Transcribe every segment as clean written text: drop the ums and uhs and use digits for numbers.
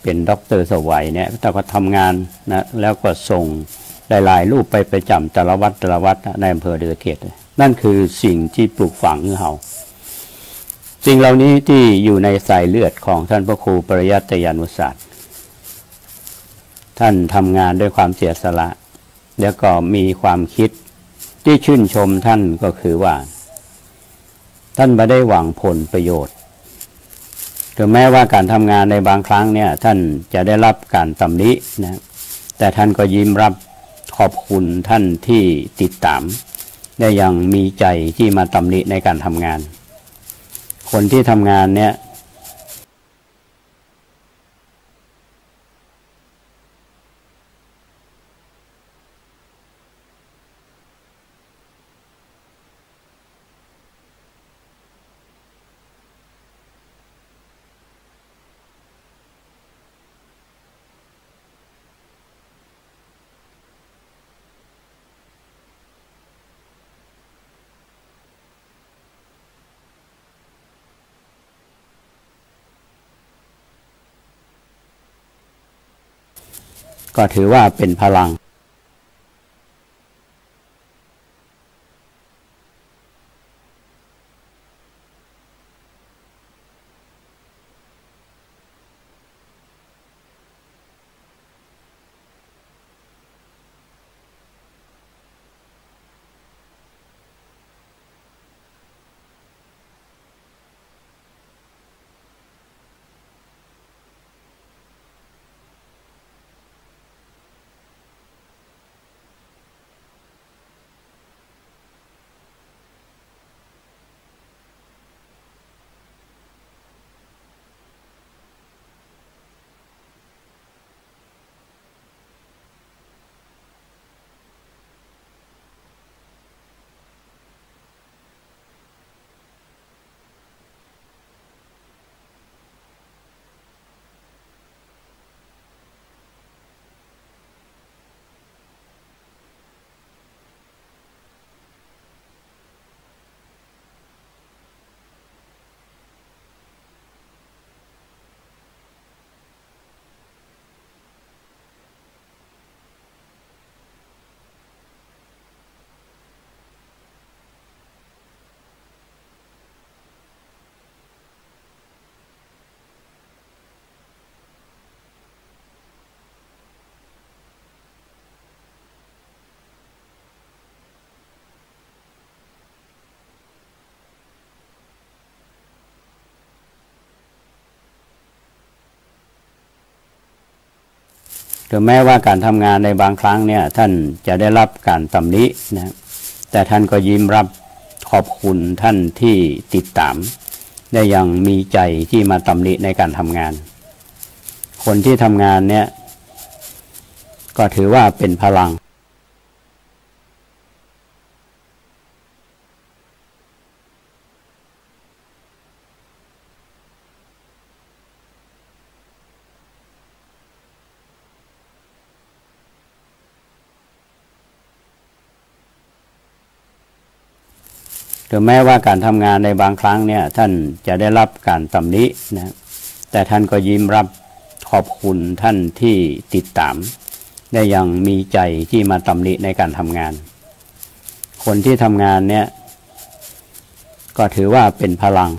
เป็นด็อกเตอร์สวัยเนี่ยแต่ก็ทำงานนะแล้วก็ส่งหลายๆรูปไปประจำแต่ละวัดในอำเภอเดือเขตนั่นคือสิ่งที่ปลูกฝังเฮาสิ่งเหล่านี้ที่อยู่ในสายเลือดของท่านพระครูปริยัติยานุศาสตร์ท่านทำงานด้วยความเสียสละแล้วก็มีความคิดที่ชื่นชมท่านก็คือว่าท่านไม่ได้หวังผลประโยชน์ถึงแม้ว่าการทำงานในบางครั้งเนี่ยท่านจะได้รับการตำหนินะแต่ท่านก็ยิ้มรับขอบคุณท่านที่ติดตามได้อย่างมีใจที่มาตำหนิในการทำงานคนที่ทำงานเนี่ยก็ถือว่าเป็นพลังถึงแม้ว่าการทำงานในบางครั้งเนี่ยท่านจะได้รับการตำหนินะแต่ท่านก็ยิ้มรับขอบคุณท่านที่ติดตามได้อย่างมีใจที่มาตำหนิในการทำงานคนที่ทำงานเนี่ยก็ถือว่าเป็นพลังถึงแม้ว่าการทำงานในบางครั้งเนี่ยท่านจะได้รับการตำหนินะแต่ท่านก็ยิ้มรับขอบคุณท่านที่ติดตามได้อย่างมีใจที่มาตำหนิในการทำงานคนที่ทำงานเนี่ยก็ถือว่าเป็นพลัง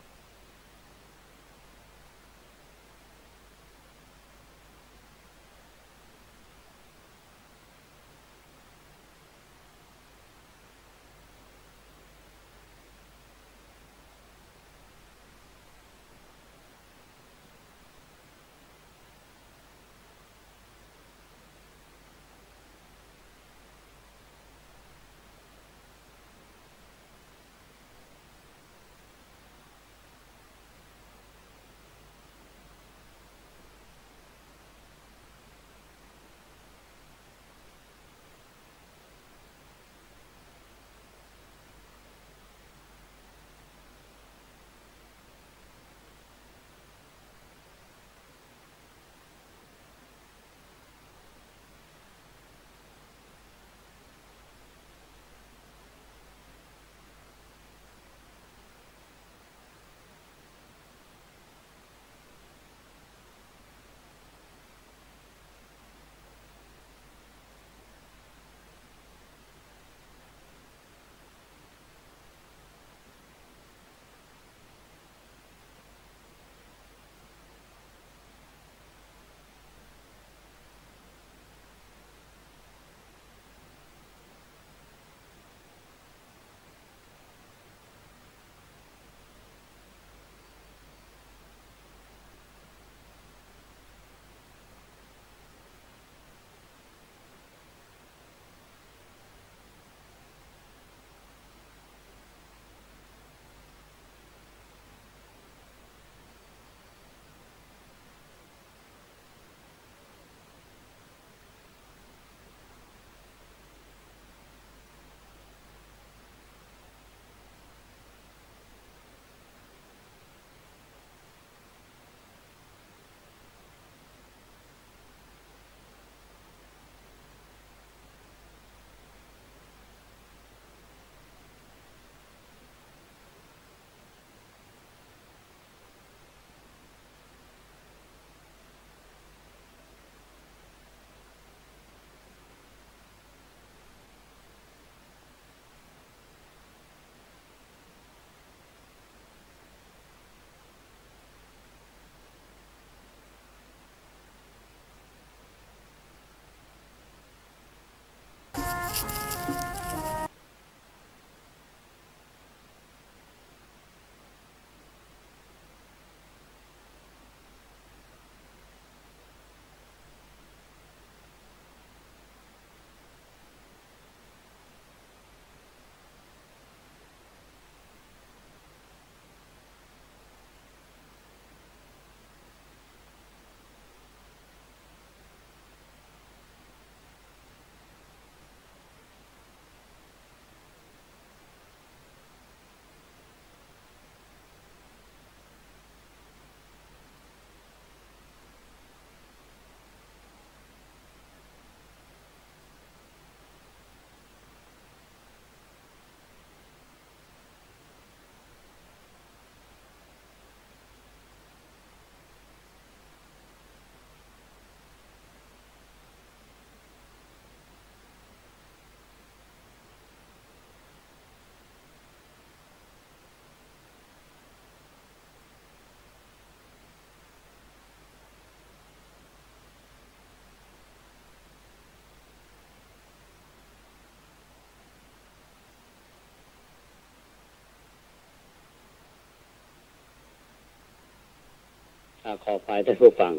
ขอฝ่ายท่านผู้ฟัง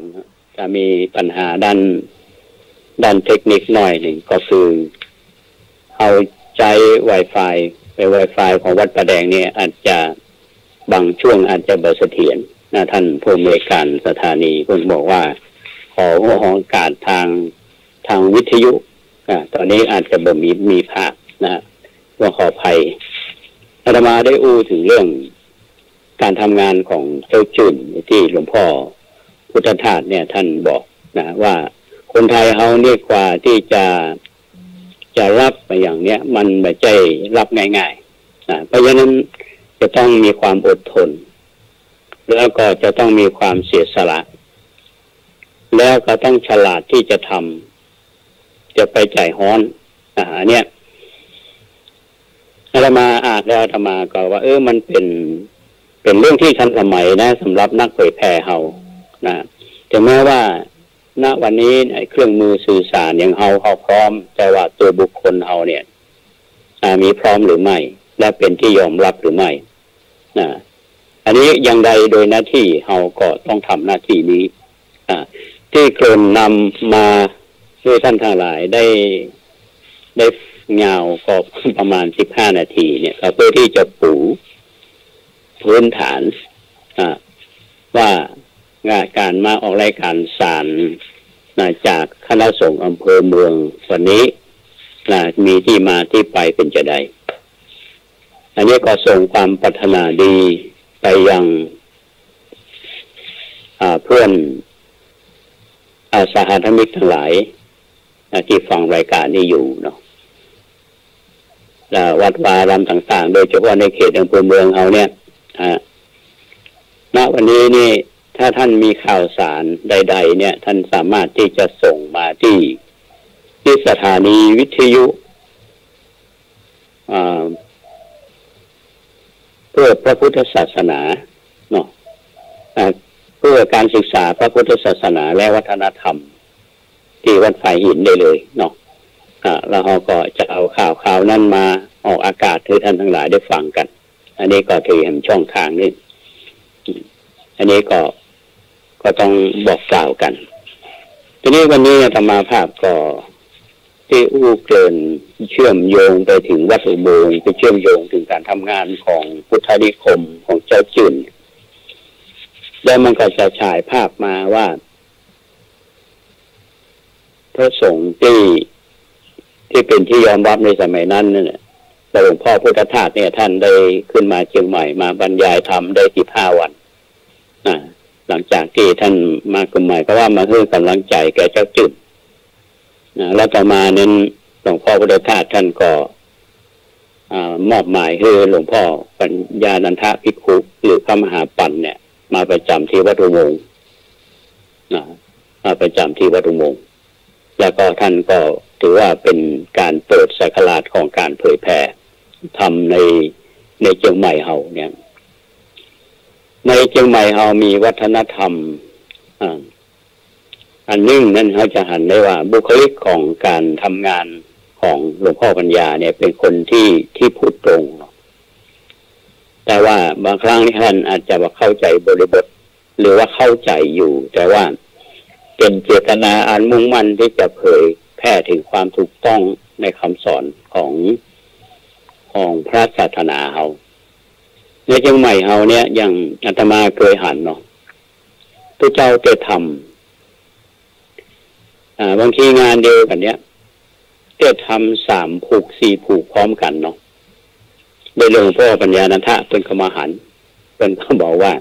จะมีปัญหาด้านเทคนิคหน่อยหนึ่งก็คือเอาใจ Wi-Fi ไป Wi-Fi ของวัดประแดงเนี่ยอาจจะบางช่วงอาจจะเบอร์เสถียรนะท่านผู้อำนวยการสถานีเพิ่งบอกว่าขอของการทางวิทยุตอนนี้อาจจะบ่มีภาพนะว่าขออภัยอาตมาได้อู้ถึงเรื่องการทำงานของเจ้าจุนที่หลวงพ่อพุทธทาสเนี่ยท่านบอกนะว่าคนไทยเฮาเนี่ยกว่าที่จะรับไปอย่างเนี้ยมันไม่ใช่รับง่ายๆนะเพราะฉะนั้นจะต้องมีความอดทนแล้วก็จะต้องมีความเสียสละแล้วก็ต้องฉลาดที่จะทำจะไปใจฮ้อนเนี่ยอาตมาอ่านแล้วอาตมาก็ว่ามันเป็นเรื่องที่ทันสมัยนะสำหรับนักเผยแพร่เฮานะถึงแม้ว่าณวันนี้เครื่องมือสื่อสารอย่างเฮาพร้อมแต่ว่าตัวบุคคลเฮาเนี่ยมีพร้อมหรือไม่และเป็นที่ยอมรับหรือไม่นะอันนี้อย่างใดโดยหน้าที่เฮาก็ต้องทำหน้าที่นี้ที่เกริ่นนำมาด้วยท่านทั้งหลายได้เงาก็ประมาณ15 นาทีเนี่ยเพื่อที่จะปูพื้นฐานว่าการมาออกรายการสารจากคณะสงฆ์อำเภอเมืองวันนี้มีที่มาที่ไปเป็นจะใดอันนี้ก็ส่งความปรารถนาดีไปยังเพื่อนสหธรรมิกทั้งหลายที่ฟังรายการนี้อยู่เนาะวัดวารามต่างๆโดยเฉพาะในเขตอำเภอเมืองเอาเนี่ยณวันนี้นี่ถ้าท่านมีข่าวสารใดๆเนี่ยท่านสามารถที่จะส่งมาที่สถานีวิทยุเพื่อพระพุทธศาสนาเนาะเพื่อการศึกษาพระพุทธศาสนาและวัฒนธรรมที่วัดฝ่ายหินได้เลยเนาะแล้วเราก็จะเอาข่าวนั้นมาออกอากาศให้ท่านทั้งหลายได้ฟังกันอันนี้ก็ถือเป็นช่องทางนี้อันนี้ก็ต้องบอกกล่าวกันทีนี้วันนี้ธรรมาภาพก็ที่อู้เกินเชื่อมโยงไปถึงวัดอุโบสถไปเชื่อมโยงถึงการทำงานของพุทธนิคมของเจ้าจุนแล้วมันก็จะฉายภาพมาว่าพระสงฆ์ที่เป็นที่ยอมรับในสมัยนั้นเนี่ยหลวงพ่อพุทธทาสเนี่ยท่านได้ขึ้นมาเชียงใหม่มาบรรยายธรรมได้15 วันหลังจากที่ท่านมาเชียงใหม่ก็ว่ามาให้กำลังใจแก่เจ้าจุนแล้วต่อมานั้นหลวงพ่อพุทธทาสท่านก็มอบหมายให้หลวงพ่อปัญญานันทภิกขุหรือพระมหาปัญเนี่ยมาประจำที่วัดอุโมงค์มาประจำที่วัดอุโมงค์แล้วก็ท่านก็ถือว่าเป็นการเปิดศักราชของการเผยแผ่ทำในเชียงใหม่เฮาเนี่ยในเชียงใหม่เฮามีวัฒนธรรมอันนึ่งนั้นเขาจะหันได้ว่าบุคลิกของการทำงานของหลวงพ่อปัญญาเนี่ยเป็นคนที่พูดตรงแต่ว่าบางครั้งท่านอาจจะว่าเข้าใจบริบทหรือว่าเข้าใจอยู่แต่ว่าเป็นเจตนาอันมุ่งมั่นที่จะเผยแพร่ถึงความถูกต้องในคำสอนของพระศาสนาเฮาในเชียงใหม่เฮาเนี่ยอย่างอาตมาเคยหันเนาะพระเจ้าจะทำบางทีงานเดียวกันเนี้ยจะทำ3 ผูก 4 ผูกพร้อมกันเนาะโดยหลวงพ่อปัญญานันทะเป็นกรรมหันเป็นเขาบอกว่า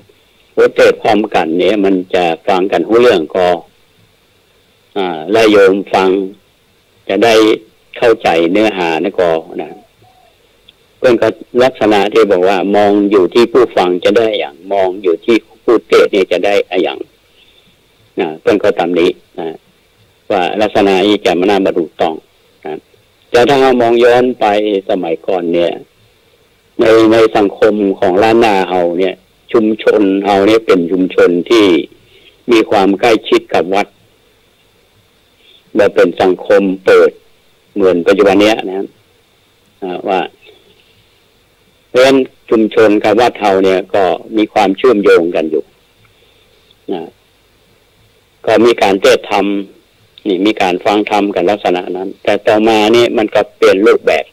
โอ้เกิดพร้อมกันเนี่ยมันจะฟังกันหูเรื่องก็และโยมฟังจะได้เข้าใจเนื้อหานะก็นะเพื่อนก็ลักษณะที่บอกว่ามองอยู่ที่ผู้ฟังจะได้อย่างมองอยู่ที่ผู้เทศเนี่ยจะได้อย่างเพื่อนก็ตามนี้ว่าลักษณะนี้จะมาน่าบรรลุต้องแต่ถ้าเรามองย้อนไปสมัยก่อนเนี่ยในสังคมของล้านนาเฮาเนี่ยชุมชนเฮาเนี่ยเป็นชุมชนที่มีความใกล้ชิดกับวัดแบบเป็นสังคมเปิดเหมือนปัจจุบันเนี้ยนะว่าเพราะฉะนั้นชุมชนกับวัดเฮาเนี่ยก็มีความเชื่อมโยงกันอยู่ ก็มีการเทศธรรมนี่มีการฟังธรรมกันลักษณะนั้นแต่ต่อมานี่มันก็เปลี่ยนรูปแบบ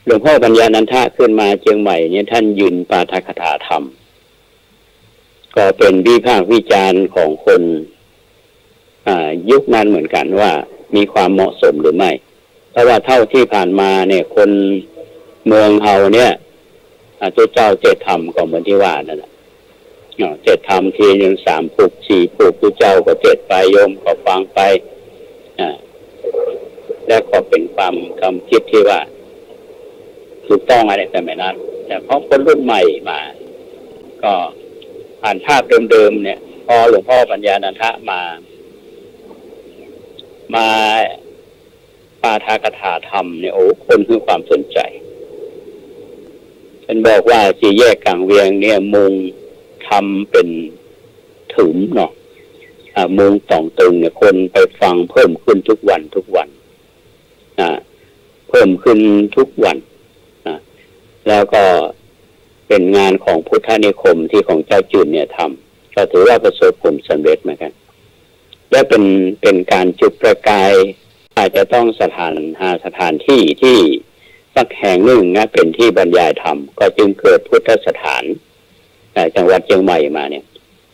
หลวงพ่อปัญญานันทะขึ้นมาเชียงใหม่เนี่ยท่านยืนปาฐกถาธรรมก็เป็นวิพากษ์วิจารณ์ของคนยุคนั้นเหมือนกันว่ามีความเหมาะสมหรือไม่เพราะว่าเท่าที่ผ่านมาเนี่ยคนเมืองเฮาเนี่ยเจ้าเจตธรรมก็เหมือนที่ว่านั่นแหละเจตธรรมทีหนึ่ง3 ผูก 4 ผูกผู้เจ้าก็เจตไปโยมก็ฟังไปและก็เป็นความคำคิดที่ว่าถูกต้องอะไรแต่ไม่นั้นแต่เพราะคนรุ่นใหม่มาก็อ่านภาพเดิมๆเนี่ยพอหลวงพ่อปัญญานันทะมาปาฐกถาธรรมเนี่ยโอ้คนคือความสนใจฉันบอกว่าสี่แยกกลางเวียงเนี่ยมุงทำเป็นถึงเนาะมุงต่องตึงเนี่ยคนไปฟังเพิ่มขึ้นทุกวันเพิ่มขึ้นทุกวันแล้วก็เป็นงานของพุทธนิคมที่ของเจ้าจืนเนี่ยทำก็ถือว่าประสบผลสำเร็จเหมือนกันและเป็นการจุดประกายอาจจะต้องหาสถานที่ที่สักแห่งหนึ่งนะเป็นที่บรรยายธรรมก็จึงเกิดพุทธสถานจังหวัดเชียงใหม่มาเนี่ย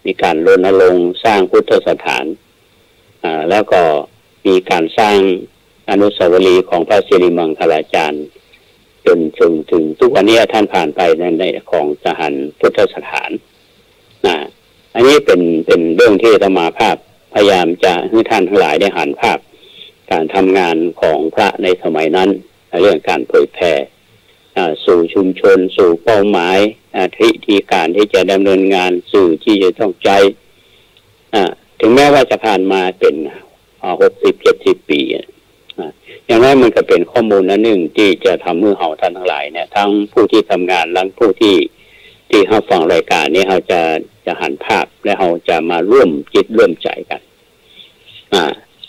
มีการรณรงค์สร้างพุทธสถานแล้วก็มีการสร้างอนุสาวรีย์ของพระสิริมังคลาจารย์จนถึงทุกวันนี้ท่านผ่านไปในของสถานพุทธสถานอันนี้เป็นเรื่องที่อาตมาภาพพยายามจะให้ท่านทั้งหลายได้หันภาพการทำงานของพระในสมัยนั้นเรื่องการเผยแผ่สู่ชุมชนสู่เป้าหมายทิธีการที่จะดำเนินงานสื่อที่จะต้องใจถึงแม้ว่าจะผ่านมาเป็น60-70 ปีอย่างนั้นมันก็เป็นข้อมูลอันหนึ่งที่จะทำให้เราท่านทั้งหลายเนี่ยทั้งผู้ที่ทำงานและผู้ที่เขาฟังรายการนี้เราจะหันภาพและเราจะมาร่วมจิตร่วมใจกัน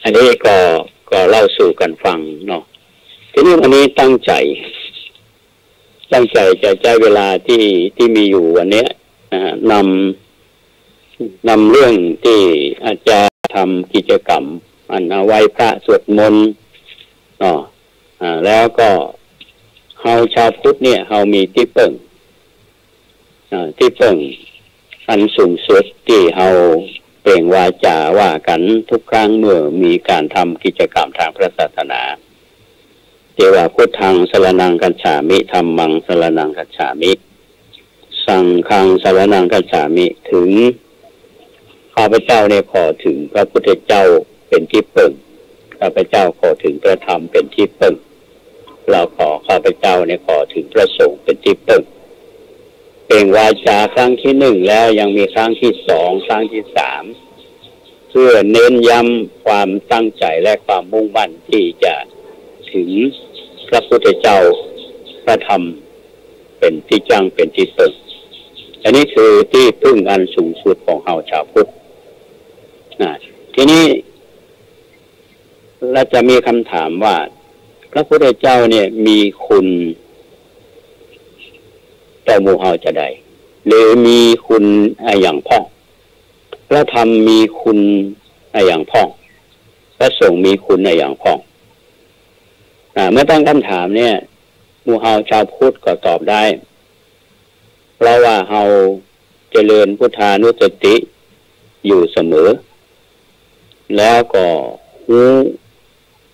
อันนี้ก็เล่าสู่กันฟังเนาะทีนี้วันนี้ตั้งใจจะใช้เวลาที่มีอยู่วันนี้นำเรื่องที่อาจารย์ทำกิจกรรมเอาไว้พระสวดมนต์แล้วก็เฮาชาวพุทธเนี่ยเฮามีที่เพิ่งอันสูงสุดที่เฮาเปล่งวาจาว่ากันทุกครั้งเมื่อมีการทำกิจกรรมทางพระศาสนาเทวาพุทธังสรณังคัจฉามิธัมมังสรณังคัจฉามิสังฆังสรณังคัจฉามิถึงข้าพเจ้าเนี่ยขอถึงพระพุทธเจ้าเป็นที่พึ่งข้าพเจ้าขอถึงพระธรรมเป็นที่พึ่งเราข้าพเจ้าเนี่ยขอถึงพระสงฆ์เป็นที่พึ่งเปล่งวาจาครั้งที่1แล้วยังมีครั้งที่2ครั้งที่3เพื่อเน้นย้ำความตั้งใจและความมุ่งมั่นที่จะถึงพระพุทธเจ้าพระธรรมเป็นที่จังเป็นที่พึ่งอันนี้คือที่พึ่งอันสูงสุดของเฮาชาวพุทธทีนี้เราจะมีคำถามว่าพระพุทธเจ้าเนี่ยมีคุณต่อหมู่เฮาจะได้หรือมีคุณอย่างพ่องพระธรรมมีคุณอย่างพ่องพระสงฆ์มีคุณอย่างพ่องเมื่อตั้งคำถามเนี่ยหมู่เฮาชาวพุทธก็ตอบได้เพราะว่าเฮาเจริญพุทธานุสติอยู่เสมอแล้วก็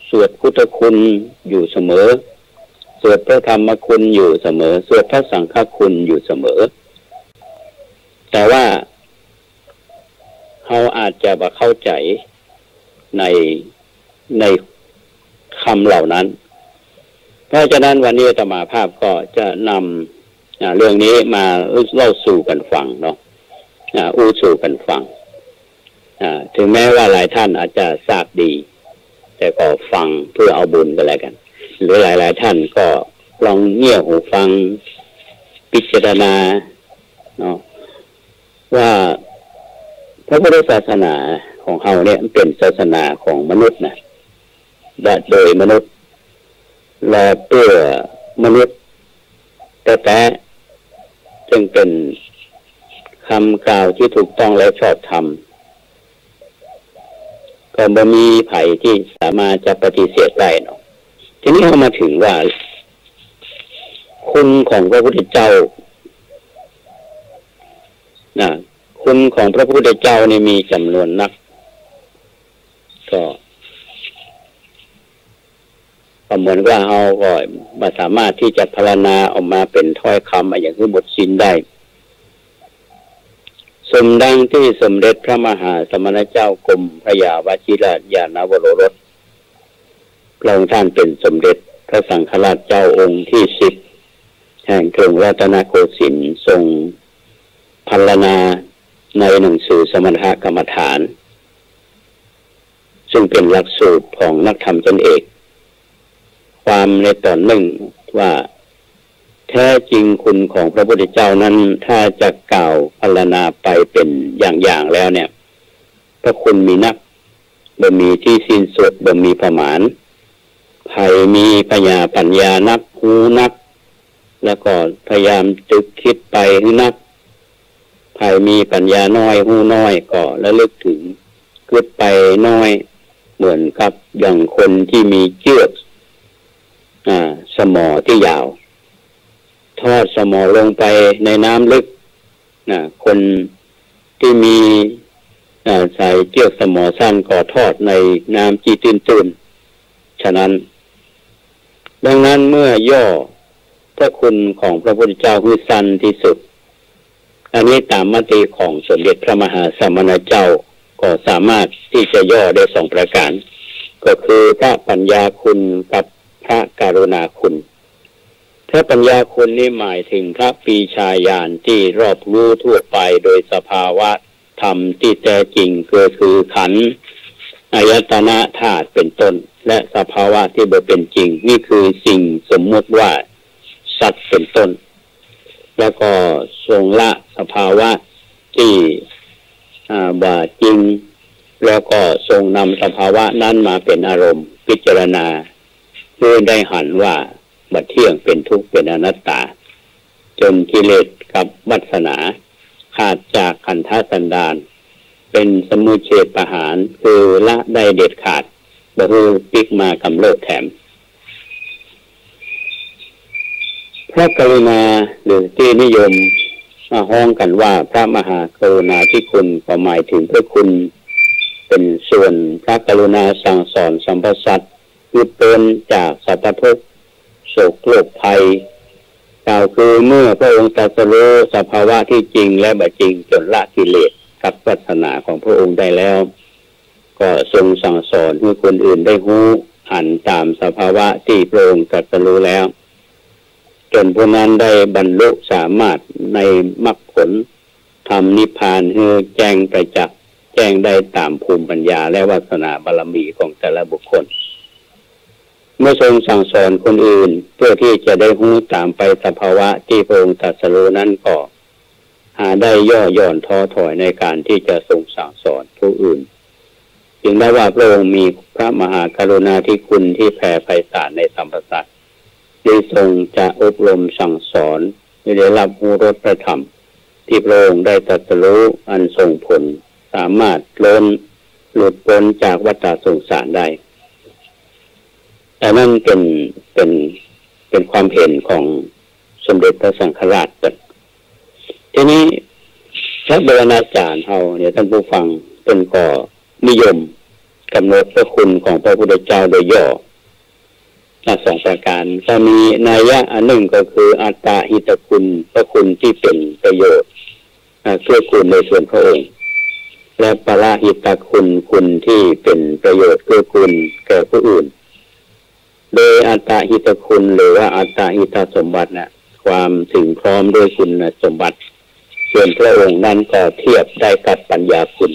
สวดพุทธคุณอยู่เสมอสวดพระธรรมคุณอยู่เสมอสวดพระสังฆคุณอยู่เสมอแต่ว่าเขาอาจจะบ่เข้าใจในคำเหล่านั้นเพราะฉะนั้นวันนี้อาตมาภาพก็จะนำเรื่องนี้มาเล่าสู่กันฟังเนาะอู้สู่กันฟังถึงแม้ว่าหลายท่านอาจจะทราบดีแต่ก็ฟังเพื่อเอาบุญก็แล้วกันหรือหลายท่านก็ลองเงี่ยหูฟังพิจารณาเนาะว่าพระพุทธศาสนาของเราเนี่ยเป็นศาสนาของมนุษย์นะโดยมนุษย์และเพื่อมนุษย์แต่จึงเป็นคำกล่าวที่ถูกต้องและชอบธรรม ก็บ่มีไผที่สามารถจะปฏิเสธได้เนาะทีนี้เรามาถึงว่าคุณของพระพุทธเจ้าคุณของพระพุทธเจ้านี่มีจำนวนนักก็เหมือนว่าเราก็ไม่สามารถที่จะพรรณนาออกมาเป็นถ้อยคำอย่างคือบทสิ้นได้สมดังที่สมเด็จพระมหาสมณเจ้ากรมพระยาวชิรญาณวโรรสพระองค์ท่านเป็นสมเด็จพระสังฆราชเจ้าองค์ที่10แห่งกรุงรัตนโกสินทร์ทรงพรรณนาในหนังสือสมถกรรมฐานซึ่งเป็นหลักสูตรของนักธรรมตนเอกความในตอนหนึ่งว่าแท้จริงคุณของพระพุทธเจ้านั้นถ้าจะกล่าวพรรณนาไปเป็นอย่างๆแล้วเนี่ยพระคุณมีนักบ่มีที่สิ้นสุดบ่มีประมาณไผมีปัญญานักหูนักแล้วก็พยายามตึกคิดไปให้นักไผมีปัญญาน้อยหูน้อยก็ระลึกถึงคิดไปน้อยเหมือนกับอย่างคนที่มีเชือกสมอที่ยาวทอดสมอลงไปในน้ำลึกคนที่มีใส่เชือกสมอสั้นก็ทอดในน้ำจีตื้นๆฉะนั้นดังนั้นเมื่อย่อพระคุณของพระพุทธเจ้าคือสั้นที่สุดอันนี้ตามมติของสมเด็จพระมหาสมณเจ้าก็สามารถที่จะย่อได้2ประการก็คือพระปัญญาคุณกับพระกรุณาคุณพระปัญญาคุณนี่หมายถึงพระปรีชาญาณที่รอบรู้ทั่วไปโดยสภาวะธรรมที่แท้จริงก็คือขันธ์อายตนะธาตุเป็นต้นและสภาวะที่บ่เป็นจริงนี่คือสิ่งสมมติว่าสัตว์เป็นต้นแล้วก็ทรงละสภาวะที่บ่จริงแล้วก็ทรงนำสภาวะนั้นมาเป็นอารมณ์พิจารณาเพื่อได้หันว่าบัดเที่ยงเป็นทุกข์เป็นอนัตตาจนกิเลสกับวัสนาขาดจากขันธสันดานเป็นสมุเฉทประหารคือละได้เด็ดขาดบ่ฮู้ปิกมากำเริบแถมพระกรุณาหรือที่นิยมห้องกันว่าพระมหากรุณาธิคุณก็หมายถึงพระคุณเป็นส่วนพระกรุณาสั่งสอนสัมปสัตว์หลุดพ้นจากสัพพทุกข์โศกโรคภัยกล่าวคือเมื่อพระองค์ตรัสรู้สภาวะที่จริงและบัดจริงจนละกิเลสกับวัฏนาของพระองค์ได้แล้วก็ทรงสั่งสอนให้คนอื่นได้รู้หันตามสภาวะที่พระองค์ตรัสรู้แล้วจนผู้นั้นได้บรรลุสามารถในมรรคผลทำนิพพานให้แจ้งประจักษ์แจ้งได้ตามภูมิปัญญาและวาสนาบารมีของแต่ละบุคคลเมื่อทรงสั่งสอนคนอื่นเพื่อที่จะได้รู้ตามไปสภาวะที่พระองค์ตรัสรู้นั้นก็หาได้ย่อหย่อนท้อถอยในการที่จะทรงสั่งสอนผู้อื่นจึงได้ว่าพระองค์มีพระมหากรุณาธิคุณที่แผ่ไพศาลในสัมปสัตว์ได้ทรงจะอบรมสั่งสอนได้รับรู้รสพระธรรมที่พระองค์ได้ตรัสรู้อันส่งผลสามารถล้นหลุดพ้นจากวัฏสงสารได้แต่นั่นเป็นความเห็นของสมเด็จพระสังฆราชทีนี้พระบรณาจารย์เราเนี่ยท่านผู้ฟังเป็นก็นิยมกำหนดพระคุณของพระพุทธเจ้าโดยย่อ2ประการก็มีนัยยะอันหนึ่งก็คืออัตตาหิตคุณพระคุณที่เป็นประโยชน์เพื่อคุณในส่วนพระองค์และปราหิตคุณที่เป็นประโยชน์เพื่อคุณแก่ผู้อื่นโดยอัตตาหิตคุณหรือว่าอัตตาหิตสมบัติความถึงพร้อมด้วยคุณสมบัติส่วนพระองค์นั้นก็เทียบได้กับปัญญาคุณ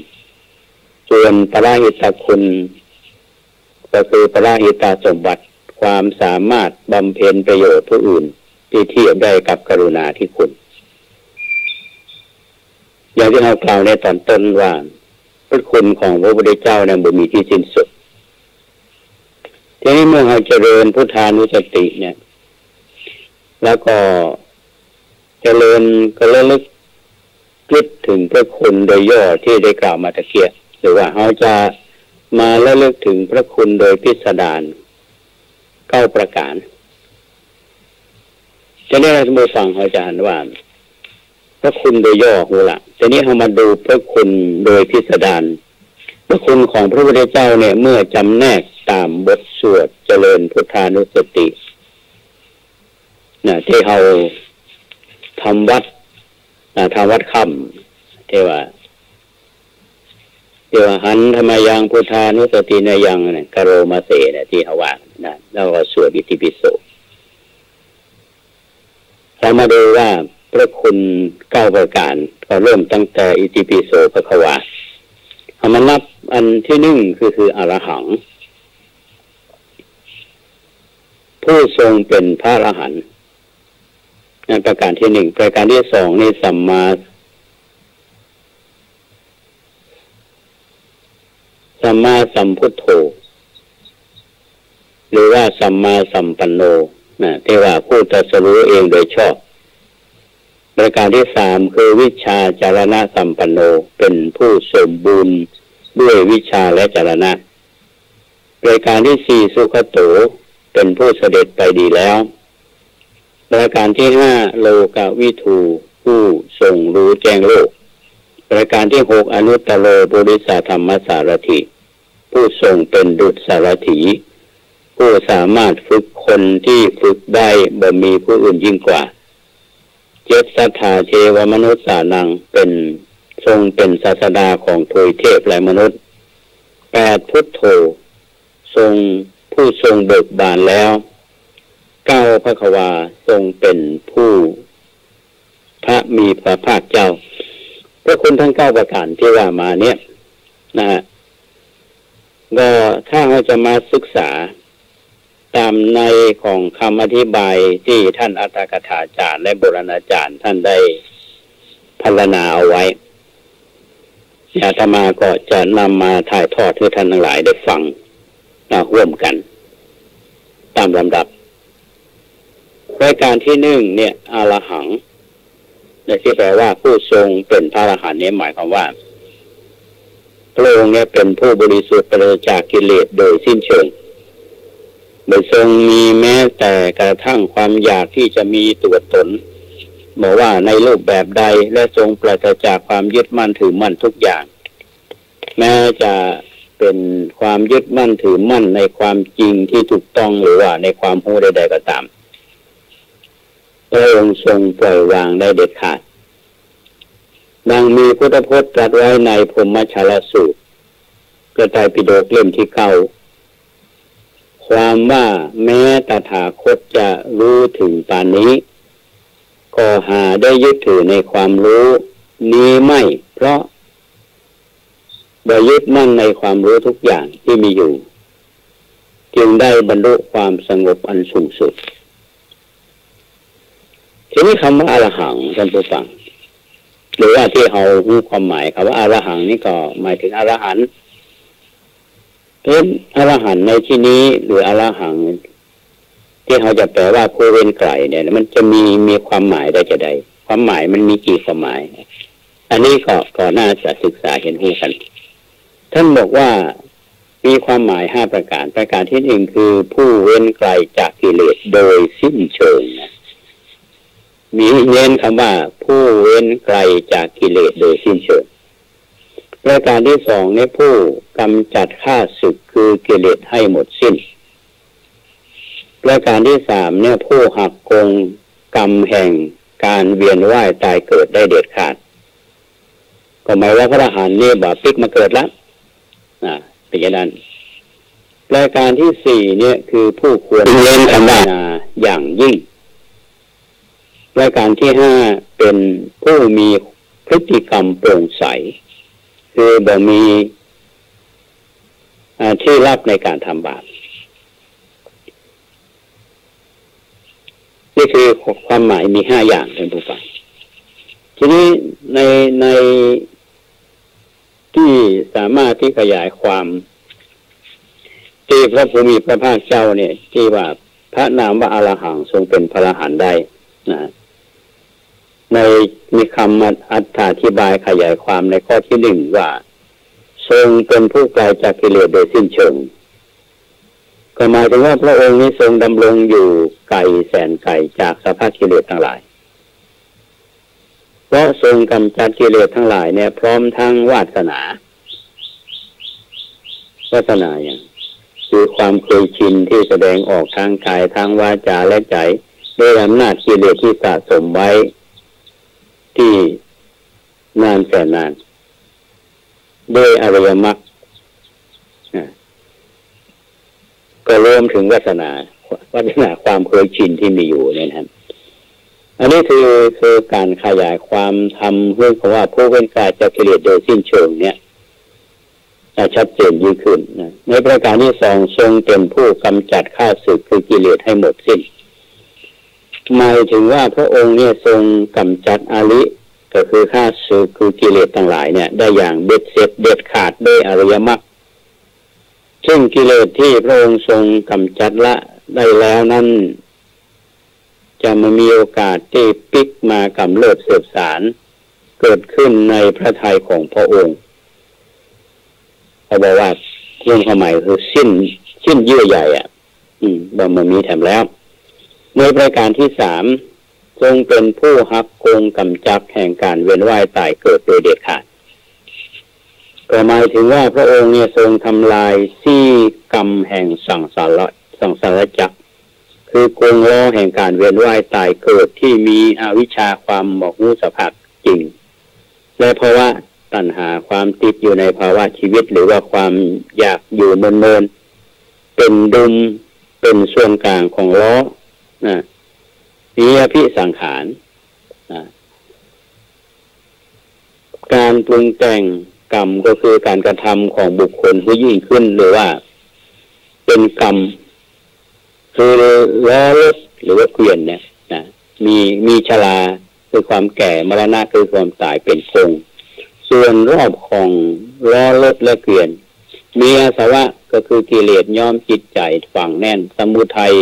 ส่วนปราหิตคุณก็คือปราหิตสมบัติความสามารถบำเพ็ญประโยชน์ผู้อื่นที่เทียบได้กับกรุณาธิคุณอย่างที่เรากล่าวในตอนต้นว่าพระคุณของพระพุทธเจ้านั้นบ่มีที่สิ้นสุดทีนี้เมื่อเราเจริญพุทธานุสติเนี่ยแล้วก็เจริญก็ระลึกคิดถึงพระคุณโดยย่อที่ได้กล่าวมาตะเกียบหรือว่าเราจะ มาระลึกถึงพระคุณโดยพิสดาร9ประการจะได้เราจะฟังอาจารย์ว่าพระคุณโดยย่อหูละแต่นี้เรามาดูพระคุณโดยพิสดารพระคุณของพระพุทธเจ้าเนี่ยเมื่อจำแนกตามบทสวดเจริญพุทธานุสติที่เราทำวัดค่ำเทวหันธรรมยังพุทธานุสติในยังกโรมาเสเนี่ยที่เขาว่านะแล้วก็สวดอิติปิโสเรามาดูว่าพระคุณ9ประการก็เริ่มตั้งแต่อิติปิโสภควาเอามานับอันที่1คืออรหังผู้ทรงเป็นพระอรหันต์นั่นประการที่1ประการที่2นี่สัมมาสัมพุทโธหรือว่าสัมมาสัมปันโนที่ว่าผู้ตรัสรู้เองโดยชอบประการที่3คือวิชาจารณะสัมปันโนเป็นผู้สมบูรณ์ด้วยวิชาและจารณะประการที่4สุขโตเป็นผู้เสด็จไปดีแล้วประการที่5โลกวิทูผู้ทรงรู้แจ้งโลกประการที่6อนุตตโรปุริสธรรมสารถิผู้ทรงเป็นดุจสารถีผู้สามารถฝึกคนที่ฝึกได้บ่มีผู้อื่นยิ่งกว่า7สัทธาเทวมนุษย์สานังเป็นทรงเป็นศาสดาของทวยเทพและมนุษย์8พุทโธทรงผู้ทรงเบิกบานแล้ว9ภควาทรงเป็นผู้พระมีพระภาคเจ้าพระคุณทั้ง9ประการที่ว่ามาเนี่ยนะฮะก็ถ้าเราจะมาศึกษาตามในของคำอธิบายที่ท่านอัตถกถาจารย์และโบราณอาจารย์ท่านได้พรรณนาเอาไว้อาตมาก็จะนำมาถ่ายทอดให้ท่านทั้งหลายได้ฟังร่วมกันตามลำดับรายการที่1เนี่ยอรหังที่แปลว่าผู้ทรงเป็นพระอรหันต์นี้หมายความว่าพระองค์เนี่ยเป็นผู้บริสุทธิ์ปราศจากกิเลสโดยสิ้นเชิงไม่ทรงมีแม้แต่กระทั่งความอยากที่จะมีตัวตนบอกว่าในรูปแบบใดและทรงปราศจากความยึดมั่นถือมั่นทุกอย่างแม้จะเป็นความยึดมั่นถือมั่นในความจริงที่ถูกต้องหรือว่าในความรู้ใดๆก็ตามพระองค์ทรงปล่อยวางได้เด็ดขาดดังมีพุทธพจน์ตรัสไว้ในพรหมชาลสูตรพระไตรปิฎกเล่มที่9ความว่าแม้ตถาคตจะรู้ถึงปานนี้ก็หาได้ยึดถือในความรู้นี้ไม่เพราะได้ยึดมั่นในความรู้ทุกอย่างที่มีอยู่จึงได้บรรลุความสงบอันสูงสุดทีนี้คำว่าอรหังท่านผู้ฟังหรือว่าที่เรารู้ความหมายคำว่าอรหังนี่ก็หมายถึงอรหันต์อรหันต์ในที่นี้หรืออรหังที่เราจะแปลว่าผู้เว้นไกลเนี่ยมันจะมีความหมายได้จะใดความหมายมันมีกี่ความหมายอันนี้ก็น่าจะศึกษาเห็นหูกันท่านบอกว่ามีความหมาย5ประการประการที่1คือผู้เว้นไกลจากกิเลสโดยสิ้นเชิงนะมีเน้นคำว่าผู้เว้นไกลจากกิเลสโดยสิ้นเชิงประการที่2เนี่ยผู้กำจัดข้าศึกคือกิเลสให้หมดสิ้นประการที่3เนี่ยผู้หักกงกรรมแห่งการเวียนว่ายตายเกิดได้เด็ดขาดก็หมายว่าพระอรหันต์นี่บ่พลิกมาเกิดแล้วเป็นอย่างนั้นรายการที่4เนี่ยคือผู้ควรเล่นธรรมนาอย่างยิ่งรายการที่5เป็นผู้มีพฤติกรรมโปร่งใสคือบ่มีที่ลับในการทำบาปนี่คือความหมายมี5อย่างท่านผู้ฟังทีนี้ในที่สามารถที่ขยายความที่พระผู้มีพระภาคเจ้าเนี่ยที่ว่าพระนามว่าอรหังทรงเป็นพระอรหันต์ได้นะในมีคำอธิบายขยายความในข้อที่1ว่า ทรงเป็นผู้ไกลจากกิเลสโดยสิ้นเชิงก็หมายถึงว่าพระองค์นี้ทรงดำรงอยู่ไกลแสนไกลจากสภาพกิเลสทั้งหลายเพราะทรงกำจัดกิเลสทั้งหลายเนี่ยพร้อมทั้งวาสนาอย่างคือความเคยชินที่แสดงออกทางกายทางวาจาและใจด้วยอำนาจกิเลสที่สะสมไว้ที่นานแสนนานด้วยอริยมรรคก็รวมถึงวาสนาความเคยชินที่มีอยู่เนี่ยนะอันนี้คือการขยายความทำเรื่องของว่าผู้เป็นกายจากกิเลสโดยสิ้นเชิงเนี่ยชัดเจนยิ่งขึ้นนะในประการที่สองทรงเป็นผู้กำจัดข้าศึกคือกิเลสให้หมดสิ้นหมายถึงว่าพระองค์เนี่ยทรงกำจัดอริก็คือข้าศึกคือกิเลสทั้งหลายเนี่ยได้อย่างเบ็ดเสร็จเด็ดขาดด้วยอริยมรรคซึ่งกิเลสที่พระองค์ทรงกำจัดละได้แล้วนั้นจะมามีโอกาสที่ปิกมากำเริบเสบสารเกิดขึ้นในพระทัยของพระองค์เขาบอกว่าเรื่องความหมายคือสิ้นเยื่อใหญ่บ่มันมีแถมแล้วในประการที่สามทรงเป็นผู้หักโกงกำจัดแห่งการเวียนว่ายตายเกิดโดยเด็ดขาดก็หมายถึงว่าพระองค์เนี่ยทรงทำลายซี่กรรมแห่งสังสารจักรคือกงล้อแห่งการเวียนว่ายตายเกิดที่มีอวิชชาความหมกมุ่นสภาพจริงและเพราะว่าตัณหาความติดอยู่ในภาวะชีวิตหรือว่าความอยากอยู่เมินเป็นดุมเป็นส่วนกลางของล้อนี้อภิสังขารการปรุงแต่งกรรมก็คือการกระทำของบุคคลผู้ยิ่งขึ้นหรือว่าเป็นกรรมคือล้อรถหรือว่าเกวียนเนี่ยมีชราคือความแก่มรณะคือความตายเป็นกงส่วนรอบของล้อรถและเกวียนมีอาสวะก็คือกิเลสย้อมจิตใจฝังแน่นสมุทัย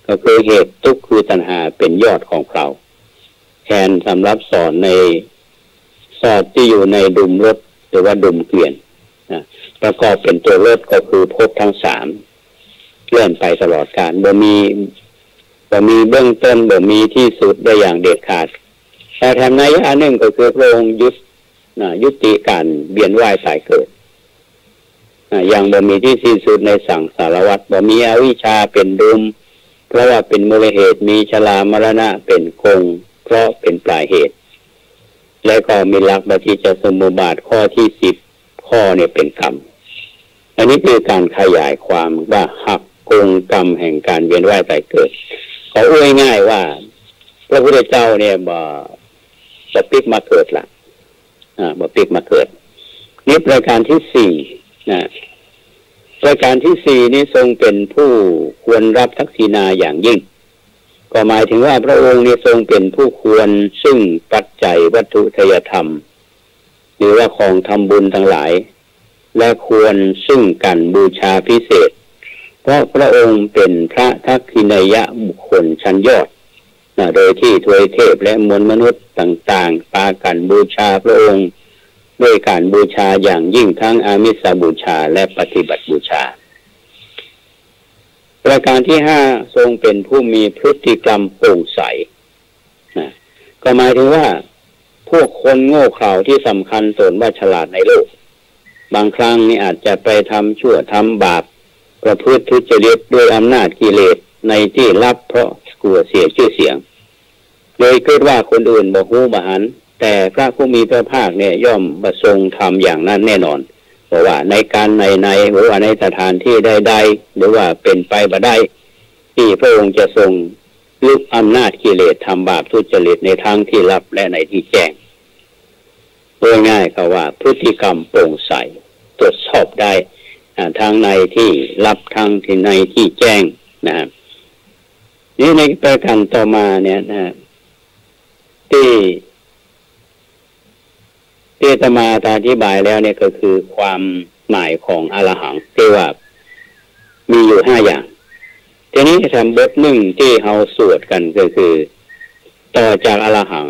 ก็คือเหตุทุกข์คือตัณหาเป็นยอดของเราแทนสำหรับสอนในสอดที่อยู่ในดุมรถหรือว่าดุมเกวียนประกอบเป็นตัวรถก็คือภพทั้งสามเคลื่อนไปตลอดกาลบ่มีเบื้องต้นบ่มีที่สุดได้อย่างเด็ดขาดแต่แถมในอันหนึ่งก็คือพระองค์ยุติการเวียนว่ายตายเกิดอย่างบ่มีที่สิ้นสุดในสังสารวัฏบ่มีอวิชชาเป็นดุมเพราะว่าเป็นมูลเหตุมีชรามรณะเป็นกงเพราะเป็นปลายเหตุและก็มีหลักปฏิจจสมุปบาทข้อที่10ข้อเนี่ยเป็นกรรมอันนี้คือการขยายความว่าหักโกงกรรมแห่งการเวียนว่ายตายเกิดเขาอ้วยง่ายว่าพระพุทธเจ้าเนี่ยบ่ปิกมาเกิดละบ่ปิกมาเกิดนี่ประการที่4ประการที่4นี้ทรงเป็นผู้ควรรับทักษิณาอย่างยิ่งก็หมายถึงว่าพระองค์นี้ทรงเป็นผู้ควรซึ่งปัจจัยวัตถุทายธรรมหรือว่าของทำบุญทั้งหลายและควรซึ่งกันบูชาพิเศษเพราะพระองค์เป็นพระทักษิณายะบุคคลชั้นยอดโดยที่ทวยเทพและมวลมนุษย์ต่างๆปากันบูชาพระองค์ด้วยการบูชาอย่างยิ่งทั้งอามิสบูชาและปฏิบัติบูชาประการที่5ทรงเป็นผู้มีพฤติกรรมโปร่งใสก็หมายถึงว่าพวกคนโง่เขลาที่สำคัญตนว่าฉลาดในโลกบางครั้งนี่อาจจะไปทำชั่วทำบาปประพฤติทุจริตด้วยอำนาจกิเลสในที่ลับเพราะกลัวเสียชื่อเสียงโดยคิดว่าคนอื่นบ่ฮู้บ่หันแต่พระผู้มีพระภาคเนี่ยย่อมประทรงทำอย่างนั้นแน่นอนเพราะว่าในการในหรือว่าในสถานที่ใดๆหรือว่าเป็นไปบ่ได้ที่พระองค์จะทรงลุกอำนาจกิเลสทำบาปทุจริตในทางที่ลับและในที่แจ้งโดยง่ายก็ว่าพฤติกรรมโปร่งใสตรวจสอบได้ทางในที่ลับทางที่ในที่แจ้งนะครับนี่ในประการต่อมาเนี่ยที่อาตมาอธิบายแล้วเนี่ยก็คือความหมายของอรหังที่ว่ามีอยู่5อย่างทีนี้ทำบทหนึ่งที่เราสวดกันก็คือต่อจากอรหัง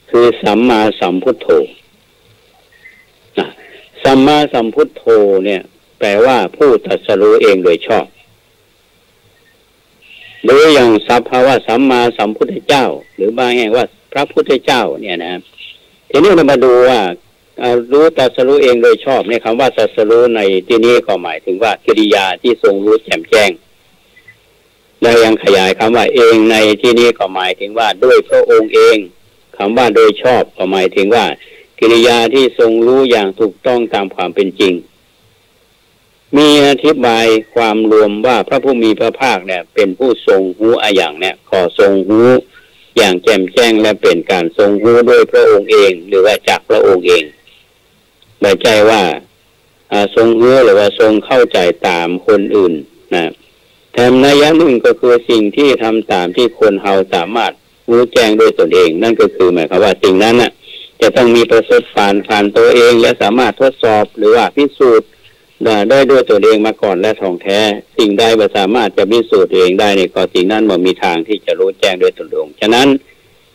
คือสัมมาสัมพุทโธ สัมมาสัมพุทโธเนี่ยแปลว่าผู้ตรัสรู้เองโดยชอบหรืออย่างศัพท์ว่าสัมมาสัมพุทธเจ้าหรือบางแห่งว่าพระพุทธเจ้าเนี่ยนะทีนี้เรามาดูว่ารู้ตรัสรู้เองโดยชอบในคำว่าตรัสรู้ในที่นี้ก็หมายถึงว่ากิริยาที่ทรงรู้แจ่มแจ้งและยังขยายคำว่าเองในที่นี้ก็หมายถึงว่าด้วยพระองค์เองคำว่าโดยชอบก็หมายถึงว่ากิริยาที่ทรงรู้อย่างถูกต้องตามความเป็นจริงมีอธิบายความรวมว่าพระผู้มีพระภาคเนี่ยเป็นผู้ทรงรู้อย่างเนี่ยขอทรงรู้อย่างแจ่มแจ้งและเป็นการทรงรู้ด้วยพระองค์เองหรือว่าจากพระองค์เองไม่ใช่ว่าทรงรู้หรือว่าทรงเข้าใจตามคนอื่นนะแถมนัยหนึ่งก็คือสิ่งที่ทำตามที่คนเราสามารถรู้แจ้งด้วยตนเองนั่นก็คือหมายความว่าสิ่งนั้นน่ะจะต้องมีประสบการณ์ผ่านตัวเองและสามารถทดสอบหรือว่าพิสูจน์ได้ด้วยตัวเองมาก่อนและท่องแท้สิ่งใดไม่สามารถจะพิสูจน์ตัวเองได้ในข้อสิ่งนั้นมันมีทางที่จะรู้แจ้งด้วยตนเองฉะนั้น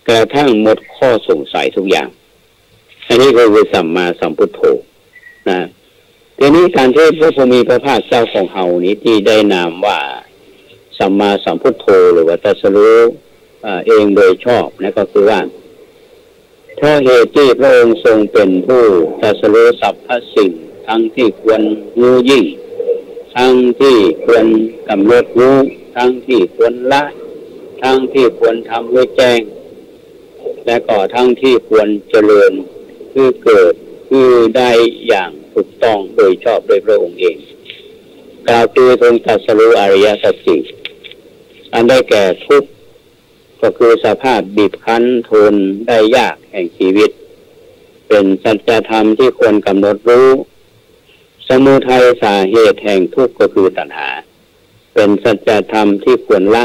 กระทั่งหมดข้อสงสัยทุกอย่างอันนี้คือสัมมาสัมพุทโธนะทีนี้การที่พระผู้มีพระภาคเจ้าของเฮานี้ที่ได้นามว่าสัมมาสัมพุทโธหรือว่าตรัสรู้เองโดยชอบนั่นก็คือว่าเพราะเหตุที่พระองค์ทรงเป็นผู้ตรัสรู้สรรพสิ่งทั้งที่ควรรู้ยิ่งทั้งที่ควรกำหนดรู้ทั้งที่ควรละทั้งที่ควรทำให้แจ้งและก็ทั้งที่ควรเจริญคือเกิดคือได้อย่างถูกต้องโดยชอบโดยพระองค์เองกล่าวคือทรงตรัสรู้อริยสัจสี่อันได้แก่ทุกข์ก็คือสภาพบีบคั้นทนได้ยากแห่งชีวิตเป็นสัจธรรมที่ควรกำหนดรู้สมุทัยสาเหตุแห่งทุกข์ก็คือตัณหาเป็นสัจธรรมที่ควรละ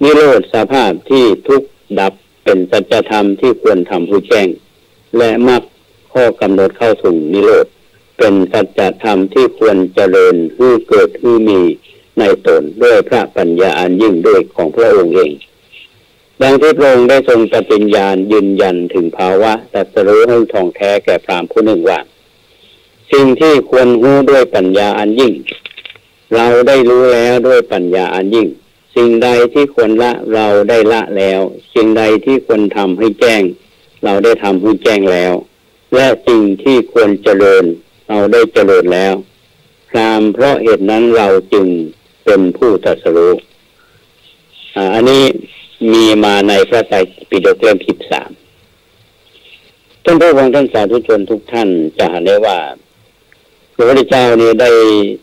นิโรธสภาพที่ทุกข์ดับเป็นสัจธรรมที่ควรทำผู้แจ้งและมรรคข้อกำหนดเข้าถึงนิโรธเป็นสัจธรรมที่ควรเจริญให้เกิดให้มีในตนด้วยพระปัญญาอันยิ่งด้วยของพระองค์เองดังที่พระองค์ได้ทรงปฏิญญาณยืนยันถึงภาวะตรัสรู้ให้ท่องแท้แก่พราหมณ์ผู้หนึ่งว่าสิ่งที่ควรรู้ด้วยปัญญาอันยิ่งเราได้รู้แล้วด้วยปัญญาอันยิ่งสิ่งใดที่ควรละเราได้ละแล้วสิ่งใดที่ควรทำให้แจ้งเราได้ทำให้แจ้งแล้วและสิ่งที่ควรเจริญเราได้เจริญแล้วพราหมณ์เพราะเหตุนั้นเราจึงเป็นผู้ตรัสรู้อันนี้มีมาในพระไตรปิฎกเล่ม13ท่านผู้ฟังท่านสาธุชนทุกท่านจะเห็นได้ว่าพระพุทธเจ้านี้ได้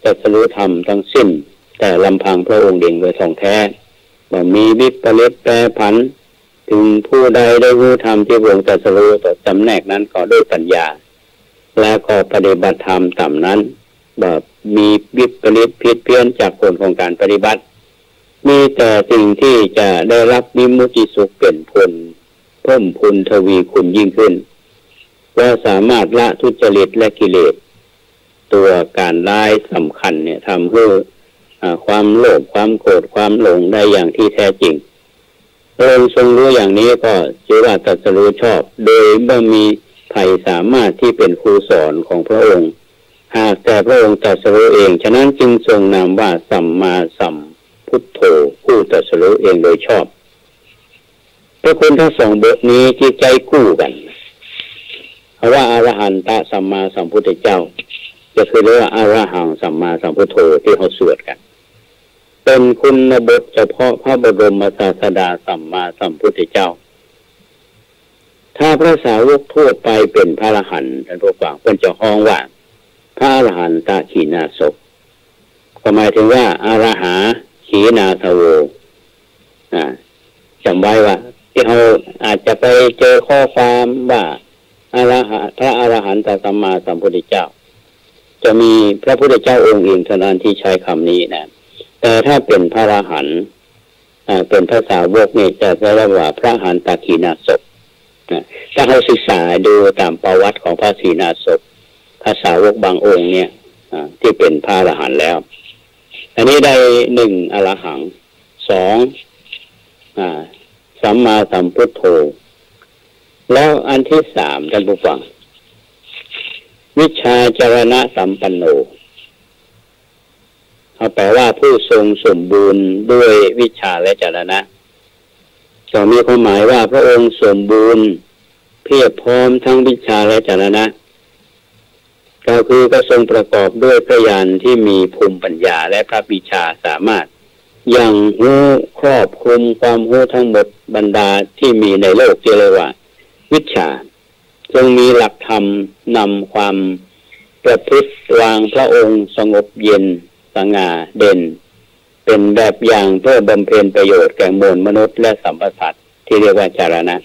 ตรัสรู้ธรรมทั้งสิ้นแต่ลำพังพระองค์เองโดยท่องแท้บ่มีวิปริตแปรผันถึงผู้ใดได้รู้ธรรมที่พระองค์ตรัสรู้ต่อจำแนกนั้นก็ด้วยปัญญาและก็ปฏิบัติธรรมตามนั้นแบบมีวิปริตผิดเพี้ยนจากผลของการปฏิบัติมีแต่สิ่งที่จะได้รับวิมุตติสุขเป็นผลเพิ่มพูนทวีคุณยิ่งขึ้นว่าสามารถละทุจริตและกิเลสตัวการร้ายสำคัญเนี่ยทำให้ความโลภความโกรธความหลงได้อย่างที่แท้จริงพระองค์ทรงรู้อย่างนี้ก็ชื่อว่าตรัสรู้ชอบโดยไม่มีใครสามารถที่เป็นครูสอนของพระองค์หากแต่พระองค์ตรัสรู้เองฉะนั้นจึงทรงนามว่าสัมมาสัมพุทโธผู้ตรัสรู้เองโดยชอบพระคุณทั้งสองบทนี้ที่ใจคู่กันเพราะว่าอรหันตสัมมาสัมพุทธเจ้าจะคือเรียกว่าอรหังสัมมาสัมพุทโธที่เขาสวดกันเป็นคุณบทเฉพาะพระบรมศาสดาสัมมาสัมพุทธเจ้าถ้าพระสาวกทั่วไปเป็นพระอรหันต์ท่านผู้ฟังควรจะฮ้องว่าพระอรหันตขีณาสพก็หมายถึงว่าอรหาขีณาสโวจำไว้ว่าที่เราอาจจะไปเจอข้อความว่าพระอรหันตสัมมาสัมพุทธเจ้าจะมีพระพุทธเจ้าองค์เองเท่านั้นที่ใช้คำนี้นะแต่ถ้าเป็นพระอรหันต์เป็นพระสาวกนี่จะเรียกว่าพระอรหันตขีณาสพถ้าเราศึกษาดูตามประวัติของพระขีณาสพพระสาวกบางองค์เนี่ยที่เป็นพระอรหันต์แล้วอันนี้ได้1อรหัง2สัมมาสัมพุทโธแล้วอันที่3ท่านผู้ฟัง วิชาจารณะสัมปันโนเขาแปลว่าผู้ทรงสมบูรณ์ด้วยวิชาและจารณะก็มีความหมายว่าพระองค์สมบูรณ์เพียบพร้อมทั้งวิชาและจารณะก็คือก็ทรงประกอบด้วยพระญาณที่มีภูมิปัญญาและพระวิชาสามารถยังรู้ครอบคลุมความรู้ทั้งหมดบรรดาที่มีในโลกที่เรียกว่าวิชาทรงมีหลักธรรมนำความประพฤติวางพระองค์สงบเย็นสง่าเด่นเป็นแบบอย่างเพื่อบำเพ็ญประโยชน์แก่มวลมนุษย์และสัมปสัตว์ที่เรียกว่าจารณะ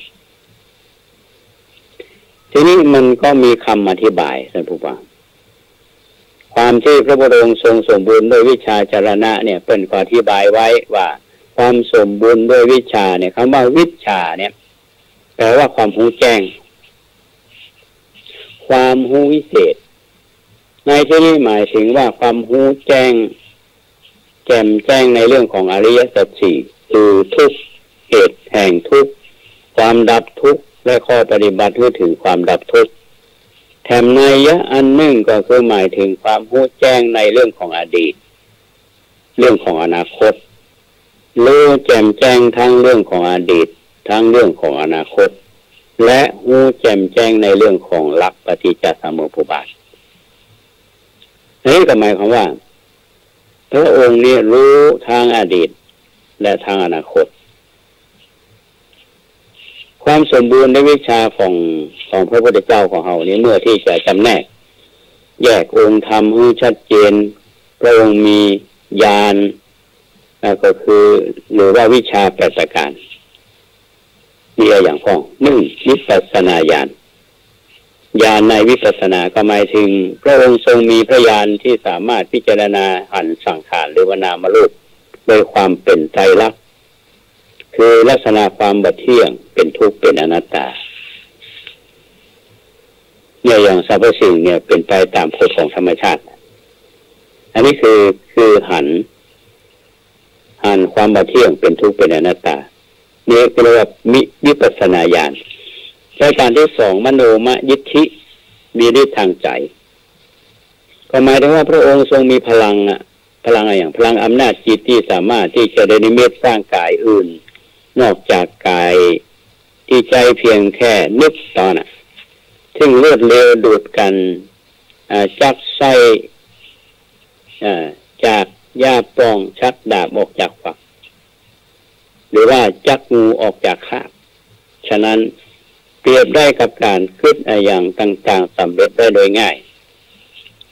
ทีนี้มันก็มีคำอธิบายท่านผู้ฟังความที่พระพุทธองค์ทรงสมบูรณ์ด้วยวิชาจารณะเนี่ยเป็นข้ออธิบายไว้ว่าความสมบูรณ์ด้วยวิชาเนี่ยคำว่าวิชาเนี่ยแปลว่าความรู้แจ้งความรู้วิเศษในที่นี้หมายถึงว่าความรู้แจ้งแจ่มแจ้งในเรื่องของอริยสัจสี่คือทุกข์เหตุแห่งทุกข์ความดับทุกข์และข้อปฏิบัติเพื่อถึงความดับทุกข์แถมนัยยะอันหนึ่งก็คือหมายถึงความรู้แจ้งในเรื่องของอดีตเรื่องของอนาคตรู้แจ่มแจ้งทั้งเรื่องของอดีตทั้งเรื่องของอนาคตและรู้แจ่มแจ้งในเรื่องของหลักปฏิจจสมุปบาทนี่ก็หมายความว่าพระองค์นี้รู้ทางอดีตและทางอนาคตความสมบูรณ์ในวิชาของพระพุทธเจ้าของเรานี้เมื่อที่จะจำแนกแยกองค์ธรรมให้ชัดเจนพระองค์มีญาณก็คือหรือว่าวิชา8ประการมีอะไรอย่างพ้อง1วิปัสสนาญาณญาณในวิปัสสนาก็หมายถึงพระองค์ทรงมีพระญาณที่สามารถพิจารณาหันสังขารหรือว่านามรูปโดยความเป็นไตรลักษณ์คือลักษณะความบัดเที่ยงเป็นทุกข์เป็นอนัตตาเนี่ยอย่างสรรพสิ่งเนี่ยเป็นไปตามกฎของธรรมชาติอันนี้คือหันความบัดเที่ยงเป็นทุกข์เป็นอนัตตานี่เรียกว่าวิปัสสนาญาณรายการที่2มโนมยิทธิมีฤทธิ์ทางใจก็หมายถึงว่าพระองค์ทรงมีพลังอะไรอย่างพลังอำนาจจิตที่สามารถที่จะได้นิมิตสร้างกายอื่นนอกจากกายที่ใจเพียงแค่นึกตอนซึ่งรวดเร็วดูดกันจักไส้จากหญ้าปองชักดาบออกจากฝักหรือว่าจักงูออกจากคราบฉะนั้นเปรียบได้กับการคิดอย่างต่างๆสำเร็จได้โดยง่าย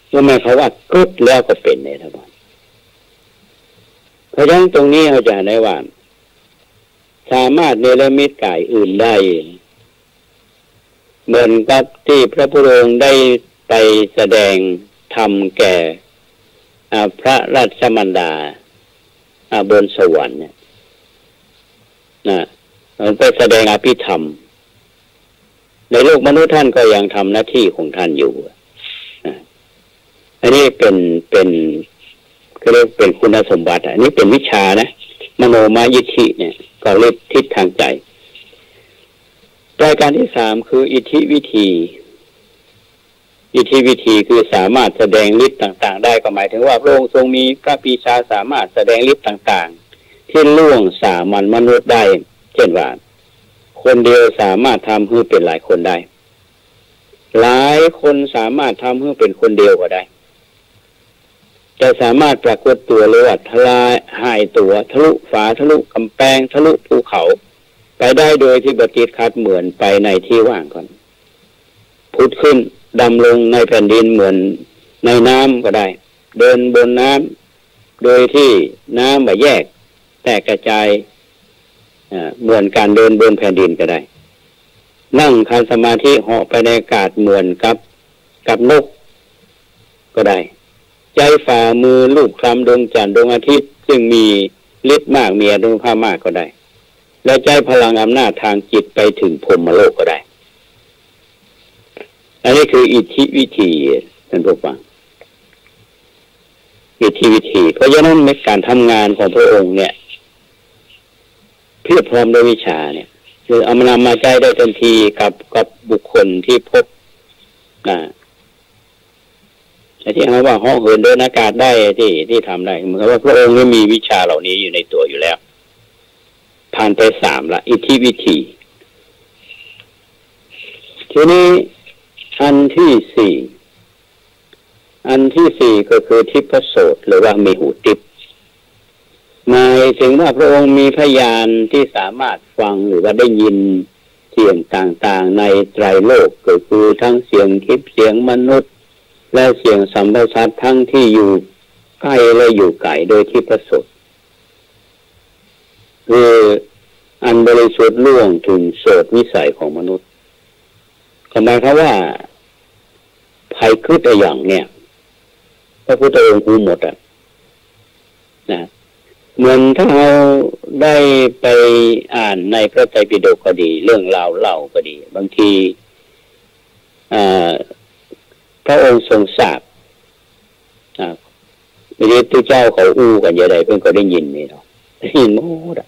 เมื่อหมายเขาว่าคิดแล้วก็เป็นในทั้งหมดเพราะฉะนั้นตรงนี้เราจะได้ว่าสามารถเนรมิตกายอื่นได้เหมือนกับที่พระพุทธองค์ได้ไปแสดงธรรมแก่พระราชมารดาบนสวรรค์เนี่ยไปแสดงอภิธรรมในโลกมนุษย์ท่านก็ยังทำหน้าที่ของท่านอยู่อันนี้เป็นก็เรียกเป็นคุณสมบัติอันนี้เป็นวิชานะมโนมยิทธิเนี่ยก็เรียกทิศทางใจรายการที่3คืออิทธิวิธีคือสามารถแสดงฤทธิ์ต่างๆได้ก็หมายถึงว่าพระองค์ทรงมีพระปีชาสามารถแสดงฤทธิ์ต่างๆที่ล่วงสามัญมนุษย์ได้เช่นว่าคนเดียวสามารถทำให้เป็นหลายคนได้หลายคนสามารถทำให้เป็นคนเดียวก็ได้จะสามารถปรากฏตัวหรือว่าทลายหายตัวทะลุฝาทะลุกำแพงทะลุภูเขาไปได้โดยที่บัติดคัดเหมือนไปในที่ว่างก่อนพุดขึ้นดำลงในแผ่นดินเหมือนในน้ำก็ได้เดินบนน้ำโดยที่น้ำแยกแตกกระจายเหมือนการเดินบนแผ่นดินก็ได้นั่งคันสมาธิเหาะไปในอากาศเหมือนกับนกก็ได้ใจฝ่ามือลูกคลำดวงจันทร์ดวงอาทิตย์ซึ่งมีฤทธิ์มากมีอนุภาพมากก็ได้และใจพลังอำนาจทางจิตไปถึงพรหมโลกก็ได้อันนี้คืออิทธิวิธีท่านผู้ฟังอิทธิวิธีเพราะฉะนั้นในการทำงานของพระองค์เนี่ยเพียบพร้อมด้วยวิชาเนี่ยคือเอามานำมาใช้ได้ทันทีกับบุคคลที่พบ แต่ที่เขาว่าเหาะเหินเดินอากาศได้ที่ทำได้เหมือนกับว่าพระองค์นี่มีวิชาเหล่านี้อยู่ในตัวอยู่แล้วผ่านไป3ละอิทธิวิธีทีนี้อันที่4ก็คือทิพโสตหรือว่ามีหูทิพหมายถึงว่าพระองค์มีพยานที่สามารถฟังหรือว่าได้ยินเสียงต่างๆในไตรโลกก็คือทั้งเสียงทิพย์เสียงมนุษย์และเสียงสัมปชัญญะทั้งที่อยู่ใกล้และอยู่ไกลโดยทิพโสตคืออันบริสุทธิ์ล่วงถึงโสตวิสัยของมนุษย์ก็หมายความว่าภัยคืดอย่างเนี่ยพระพุทธองค์รู้หมดอ่ะนะเหมือนถ้าเราได้ไปอ่านในพระไตรปิฎกก็ดีเรื่องราวเล่าก็ดีบางทีพระองค์ทรงทราบไม่ได้พระเจ้าเขาอู้กันอย่างไรเพิ่งก็ได้ยินนี่เนาะได้ยินหมดอ่ะ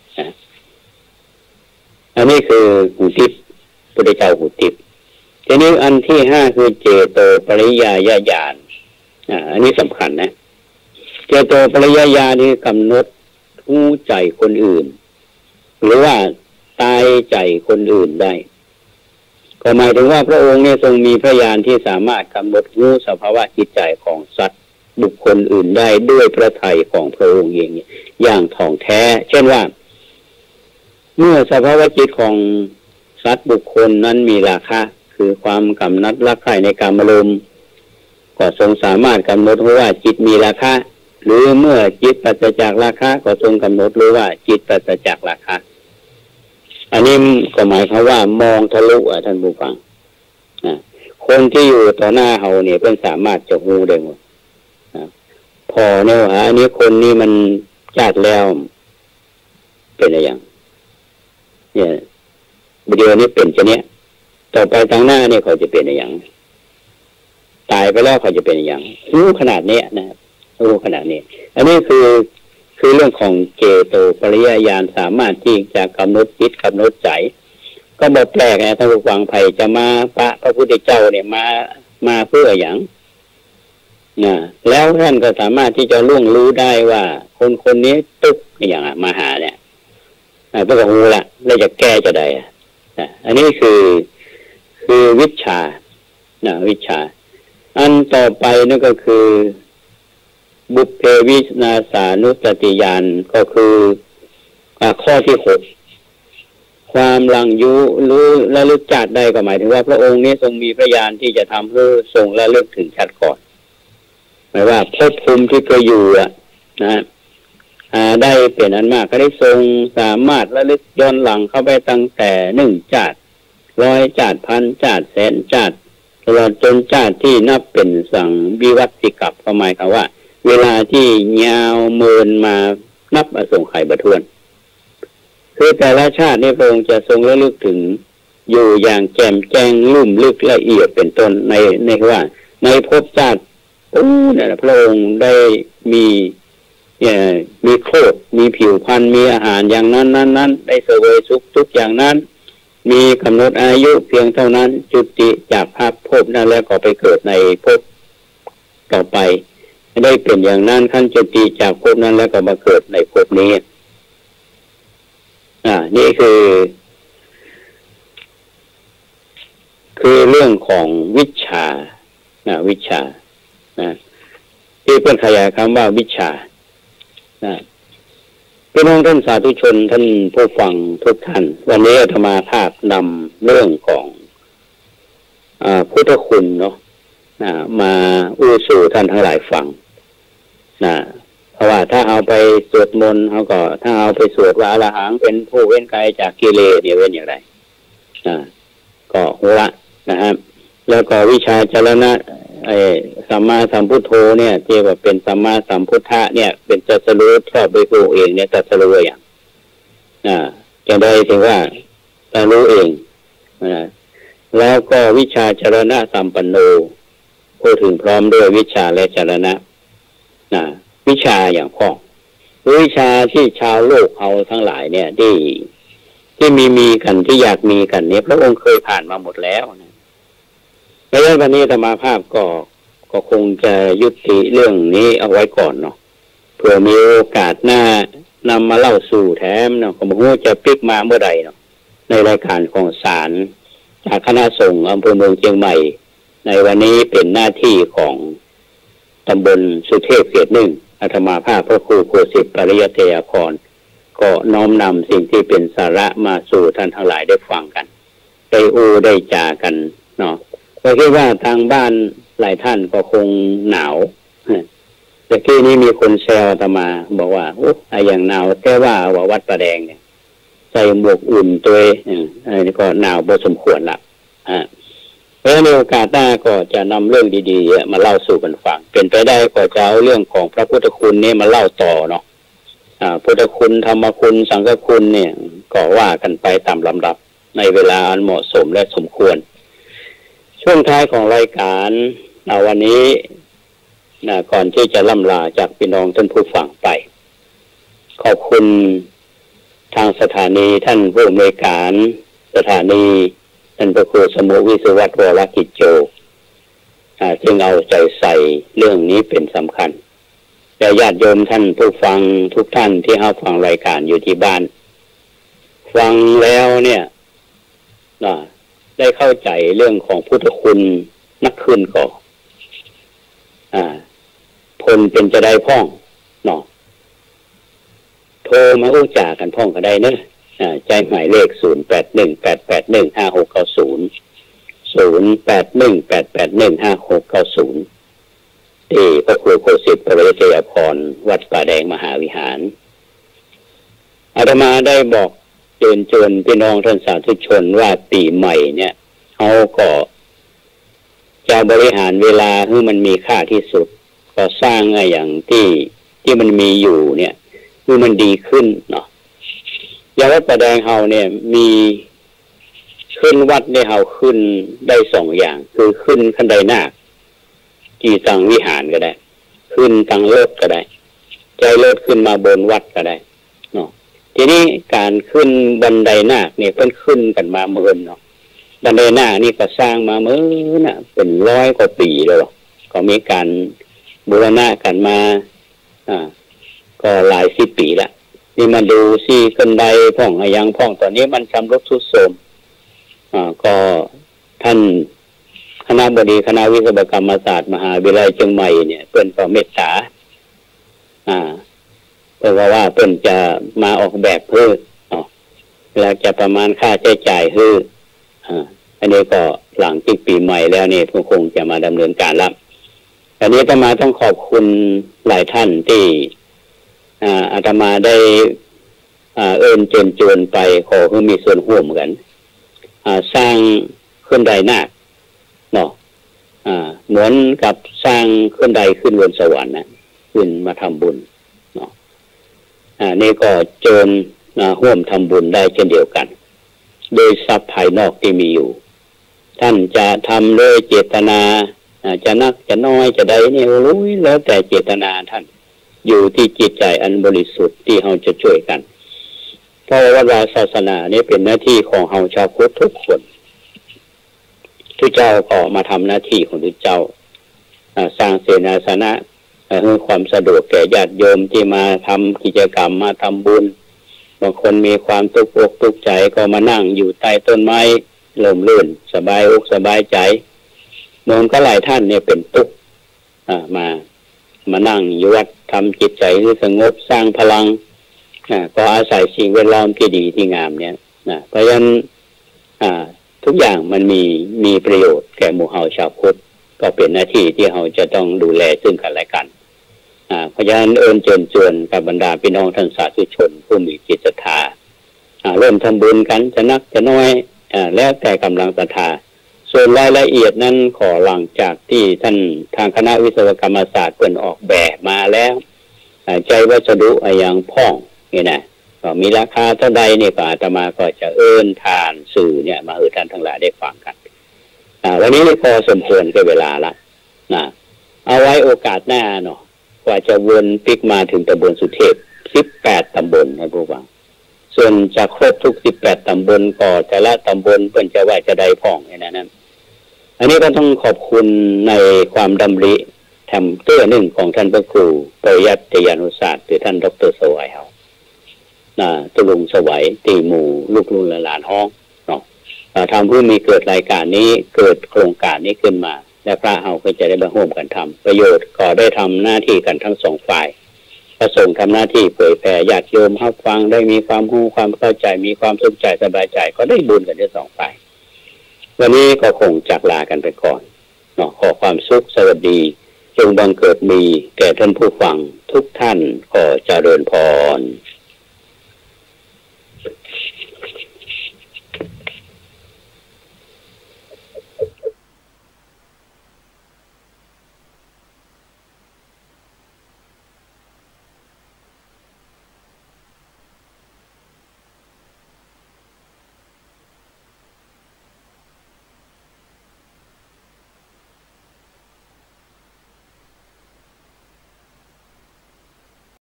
อันนี้คือหูทิพย์พระเจ้าหูทิพย์ทีนี้อันที่5คือเจโตปริยายญาณอันนี้สำคัญนะเจโตปริยญาณนี่กำหนดรู้ใจคนอื่นหรือว่าตายใจคนอื่นได้ก็หมายถึงว่าพระองค์เนี่ยทรงมีพระญาณที่สามารถกำหนดรู้สภาวะจิตใจของสัตว์บุคคลอื่นได้ด้วยพระทัยของพระองค์เองอย่างถ่องแท้เช่นว่าเมื่อสภาวะจิตของสัตว์บุคคลนั้นมีราคะคือความกำหนัดรักใคร่ในกามอารมณ์ก็ทรงสามารถกำหนดรู้ว่าจิตมีราคะหรือเมื่อจิตปราศจากราคะก็ทรงกำหนดรู้ว่าจิตปราศจากราคะอันนี้ก็หมายความว่ามองทะลุท่านผู้ฟังคนที่อยู่ต่อหน้าเฮาเนี่ยเพิ่นสามารถจะรู้ได้หมดพอเนี่ยอันนี้คนนี้มันจัดแล้วเป็นอะไรอย่างเนี่ยเดี๋ยวนี้เป็นจะเนี้ยต่อไปทางหน้าเนี่ยเขาจะเป็นอะไรอย่างตายไปแล้วเขาจะเป็นอะไรอย่างรู้ขนาดนี้นะครับรู้ขนาดนี้อันนี้คือเรื่องของเจโตปริยญาณสามารถที่จะกำหนดจิตกำหนดใจก็บอกแปลกนะท่านผู้ฟังไผ่จะมาพระพุทธเจ้าเนี่ยมาเพื่ออย่างนะแล้วท่านก็สามารถที่จะล่วงรู้ได้ว่าคนนี้ตึกอย่างมาหาเนี่ยพระองค์รู้ละแล้วจะแก้จะได้อันนี้คือวิชาวิชาอันต่อไปนั่นก็คือบุพเพวินาสานุสติญาณก็คือข้อที่6ความลังยุรู้และลึกจัดได้ก็หมายถึงว่าพระองค์นี้ทรงมีพระญาณที่จะทำให้ทรงและลึกถึงชัดก่อนหมายว่าภพภูมิที่เคยอยู่นะได้เป็นอันมากก็ได้ทรงสามารถระลึกย้อนหลังเข้าไปตั้งแต่1 ชาติ100 ชาติ1,000 ชาติแสนชาติตลอดจนชาติที่นับเป็นสังวิวัตติกับหมายความว่าเวลาที่ยาวเมินมานับอสงไขยบัดถ้วนคือแต่ละชาตินี้พระองค์จะทรงระลึกถึงอยู่อย่างแจ่มแจ้งลุ่มลึกละเอียดเป็นต้นในว่าในภพชาติเนี่ยพระองค์ได้มีโคตรมีผิวพรรณมีอาหารอย่างนั้นได้เสวยสุขทุกอย่างนั้นมีกำหนดอายุเพียงเท่านั้นจุติจากภพนั้นแล้วก็ไปเกิดในภพต่อไปได้เป็นอย่างนั้นขั้นจุติจากภพนั้นแล้วก็มาเกิดในภพนี้นี่คือเรื่องของวิชาวิชาที่เพื่อนขยายคำว่าวิชาพี่น้องท่านสาธุชนท่านผู้ฟังทุกท่านวันนี้อาตมาภาพนำเรื่องของพุทธคุณเนาะมาอู้สู่ท่านทั้งหลายฟังเพราะว่าถ้าเอาไปสวดมนต์เขาก็ถ้าเอาไปสวดว่าอรหังเป็นผู้เว้นไกลจากกิเลสเนี่ยเว้นอย่างไรก็หัวนะครับแล้วก็วิชาจรณะสัมมาสัมพุทโธเนี่ยที่ว่าเป็นสัมมาสัมพุทธะเนี่ยเป็นตรัสรู้ชอบโดยตัวเองเนี่ยตรัสรู้อย่างจะได้ถึงว่าตรัสรู้เองแล้วก็วิชาจรณะสัมปันโนพูดถึงพร้อมด้วยวิชาและจรณะวิชาอย่างข้อวิชาที่ชาวโลกเอาทั้งหลายเนี่ยที่มีกันที่อยากมีกันเนี่ยพระองค์เคยผ่านมาหมดแล้วนะเพราะฉะนั้นวันนี้ธรรมาภาพก็ ก็คงจะยุติเรื่องนี้เอาไว้ก่อนเนาะเพื่อมีโอกาสหน้านำมาเล่าสู่แถมเนาะก็ไม่รู้จะพลิกมาเมื่อใดเนาะในรายการของศาลจากคณะสงฆ์อำเภอเมืองเชียงใหม่ในวันนี้เป็นหน้าที่ของตำบลสุเทพเขต 1อาตมาภาพพระครูโคสิทธิ์ปริยัติยาภรณ์ก็น้อมนำสิ่งที่เป็นสาระมาสู่ท่านทั้งหลายได้ฟังกันได้ได้จากันเนาะก็คิดว่าทางบ้านหลายท่านก็คงหนาวแต่กี้นี้มีคนแซวอาตมาบอกว่าโอ้อย่างหนาวแต่ว่าวัดประแดงเนี่ยใส่หมวกอุ่นตัวอันนี้ก็หนาวพอสมควรละเพราะในโอกาสหน้าก็จะนำเรื่องดีๆมาเล่าสู่กันฟังเป็นไปได้ก็จะเอาเรื่องของพระพุทธคุณนี้มาเล่าต่อเนาะพุทธคุณธรรมคุณสังฆคุณเนี่ยก็ว่ากันไปตามลำดับในเวลาอันเหมาะสมและสมควรช่วงท้ายของรายการวันนี้ก่อนที่จะล่ำลาจากพี่น้องท่านผู้ฟังไปขอบคุณทางสถานีท่านผู้อำนวยการสถานีท่านพระครูสมุวิศวัตรวรกิจโจซึ่งเอาใจใส่เรื่องนี้เป็นสำคัญแต่ญาติโยมท่านผู้ฟังทุกท่านที่รับฟังรายการอยู่ที่บ้านฟังแล้วเนี่ยได้เข้าใจเรื่องของพุทธคุณนักขึ้นก่อพลเป็นจะได้พ่องเนาะโทรมาอู้จ่ากันพ่องก็ได้เนอะใจหมายเลข0818818690 ที่พระครูโคสิทธิ์ปริยัติยาภรณ์วัดป่าแดงมหาวิหารอาตมาได้บอกเชิญชวนพี่น้องท่านสาธุชนว่าปีใหม่เนี่ยเขาก็จะบริหารเวลาให้มันมีค่าที่สุดก็สร้างอย่างที่มันมีอยู่เนี่ยให้มันดีขึ้นเนาะอย่างวัดป่าแดงเฮาเนี่ยมีขึ้นวัดได้เฮาขึ้นได้2อย่างคือขึ้นขั้นใดนาคที่ตังวิหารก็ได้ขึ้นตังเลิศก็ได้ใจเลิศขึ้นมาบนวัดก็ได้เนาะทีนี้การขึ้นบันไดนาคเนี่ยเพิ่นขึ้นกันมาเมื่อเนาะบันไดนาคนี่ก็สร้างมาเมื่อน่ะเป็น100 กว่าปีแล้วก็มีการบูรณะกันมาก็หลาย10 ปีละนี่มาดูซี่ขึ้นไดพ่องยังพ่องตอนนี้มันชำรุดทรุดโทรมก็ท่านคณบดีคณะวิศวกรรมศาสตร์มหาวิทยาลัยเชียงใหม่เนี่ยเพิ่นก็เมตตาเพราะว่าเพิ่นจะมาออกแบบเพื่อแล้วจะประมาณค่าใช้จ่ายคืออันนี้ก็หลังปีใหม่แล้วนี่คงจะมาดำเนินการแล้วอันนี้อาตมาต้องขอบคุณหลายท่านที่อาตมาได้เอิ้นเชิญชวนไปขอให้มีส่วนร่วมกันสร้างขึ้นไดนาคเนาะเหมือนกับสร้างขึ้นไดขึ้นบนสวรรค์นะขึ้นมาทำบุญเนาะนี่ก็เชิญร่วมทำบุญได้เช่นเดียวกันโดยทรัพย์ภายนอกที่มีอยู่ท่านจะทำด้วยเจตนาจะนักจะน้อยจะใดนี่รู้แล้วแต่เจตนาท่านอยู่ที่จิตใจอันบริสุทธิ์ที่เราจะช่วยกันเพราะว่าศาสนานี้เป็นหน้าที่ของเราชาวพุทธทุกคนทุกเจ้าก็มาทำหน้าที่ของทุกเจ้าสร้างเสนาสนะให้ความสะดวกแก่ญาติโยมที่มาทำกิจกรรมมาทำบุญบางคนมีความทุกข์อกทุกข์ใจก็มานั่งอยู่ใต้ต้นไม้ลมลื่นสบายอกสบายใจโน้นก็หลายท่านเนี่ยเป็นทุกข์มานั่งอยู่วัดทำจิตใจให้สงบสร้างพลังก็อาศัยสิ่งแวดล้อมที่ดีที่งามเนี่ยเพราะฉะนั้นทุกอย่างมันมีประโยชน์แก่หมู่เฮาชาวพุทธก็เป็นหน้าที่ที่เราจะต้องดูแลซึ่งกันและกันเพราะฉะนั้นเอิ้นเชิญชวนกับบรรดาพี่น้องท่านสาธุชนผู้มีจิตศรัทธาเริ่มทำบุญกันจะนักจะน้อยแล้วแต่กำลังศรัทธาส่วนรายละเอียดนั้นขอหลังจากที่ท่านทางคณะวิศวกรรมศาสตร์เปิดออกแบบมาแล้วใจวัสดุอย่างพ่องนี่นะก็มีราคาเท่าใดนี่ก็อาตมาก็จะเอิ้นทานสื่อเนี่ยมาให้ท่านทั้งหลายได้ฟังกันวันนี้พอสมควรกับเวลาละเอาไว้โอกาสหน้าเนาะกว่าจะวนปิกมาถึงตำบลสุเทพ18 ตำบลนะพวกว่าส่วนจะครบทุก18 ตำบลก็แต่ละตำบลเพิ่นจะว่าจะได้พ่องอย่างนั้น อันนี้ก็ต้องขอบคุณในความดำริทำตัวหนึ่งของท่านพระครูปริยัติยานุศาสตร์หรือท่านดร.สวัยเฮาตุลุงสวัยตีหมู่ลูกหลานห้องเนาะทำเพื่อมีเกิดรายการนี้เกิดโครงการนี้ขึ้นมาและพระเฮาก็จะได้มาร่วมกันทำประโยชน์ก็ได้ทำหน้าที่กันทั้งสองฝ่ายพระสงฆ์ทำหน้าที่เผยแผ่ญาติโยมรับฟังได้มีความรู้ความเข้าใจมีความสุขใจสบายใจก็ได้บุญกันทั้งสองฝ่ายวันนี้ก็คงจากลากันไปก่อนเนาะขอความสุขสวัสดีจงบังเกิดมีแก่ท่านผู้ฟังทุกท่านขอเจริญพร